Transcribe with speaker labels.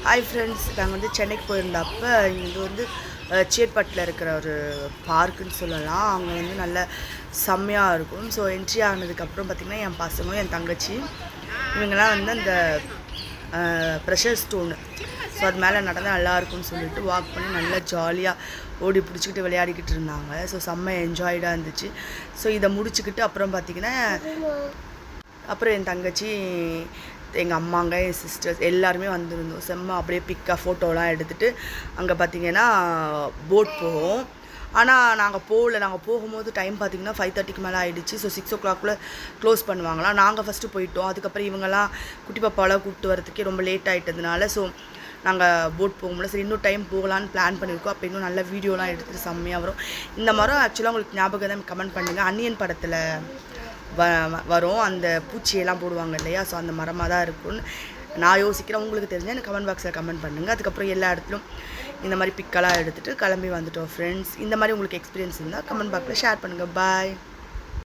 Speaker 1: Hi friends, நாங்கள் வந்து சென்னைக்கு போயிருந்தப்போ இது வந்து சேட்பட்டில் இருக்கிற ஒரு பார்க்குன்னு சொல்லலாம். அங்கே வந்து நல்ல செம்மையாக இருக்கும். ஸோ என்ட்ரி ஆனதுக்கப்புறம் பார்த்திங்கன்னா என் பசங்களும் என் தங்கச்சி இவங்கெல்லாம் வந்து அந்த ப்ரெஷர் ஸ்டோனு ஸோ அது மேலே நடந்தால் நல்லாயிருக்கும்னு சொல்லிட்டு வாக் பண்ணி நல்லா ஜாலியாக ஓடி பிடிச்சிக்கிட்டு விளையாடிக்கிட்டு இருந்தாங்க. ஸோ செம்ம என்ஜாய்டாக இருந்துச்சு. ஸோ இதை முடிச்சுக்கிட்டு அப்புறம் பார்த்திங்கன்னா அப்புறம் என் தங்கச்சி, எங்கள் அம்மாங்க, என் சிஸ்டர்ஸ் எல்லாருமே வந்திருந்தோம். செம்ம அப்படியே பிக்காக ஃபோட்டோலாம் எடுத்துகிட்டு அங்கே பார்த்திங்கன்னா போட் போவோம். ஆனால் நாங்கள் போகும்போது டைம் பார்த்திங்கன்னா 5:30க்கு மேலே ஆகிடுச்சு. ஸோ 6 o'clock க்ளோஸ் பண்ணுவாங்களாம். நாங்கள் ஃபஸ்ட்டு போயிட்டோம். அதுக்கப்புறம் இவங்கெல்லாம் குட்டி பாப்பாவெலாம் கூப்பிட்டு வரதுக்கே ரொம்ப லேட் ஆகிட்டதுனால ஸோ நாங்கள் போட் போகும்போது சரி இன்னும் டைம் போகலான்னு பிளான் பண்ணியிருக்கோம். அப்போ இன்னும் நல்ல வீடியோலாம் எடுத்துகிட்டு செம்மையாக வரும். இந்த மரம் ஆக்சுவலாக உங்களுக்கு ஞாபகம் தான், கமெண்ட் பண்ணுங்கள். அன்னியன் படத்தில் வரும், அந்த பூச்சியெல்லாம் போடுவாங்க இல்லையா, ஸோ அந்த மரமாக தான் இருக்கும்னு நான் யோசிக்கிறேன். உங்களுக்கு தெரிஞ்சால் எனக்கு கமெண்ட் பாக்ஸில் கமெண்ட் பண்ணுங்கள். அதுக்கப்புறம் எல்லா இடத்துலையும் இந்த மாதிரி பிக்கெல்லாம் எடுத்துகிட்டு கிளம்பி வந்துட்டோம் ஃப்ரெண்ட்ஸ். இந்த மாதிரி உங்களுக்கு எக்ஸ்பீரியன்ஸ் இருந்தால் கமெண்ட் பாக்ஸில் ஷேர் பண்ணுங்கள். பாய்.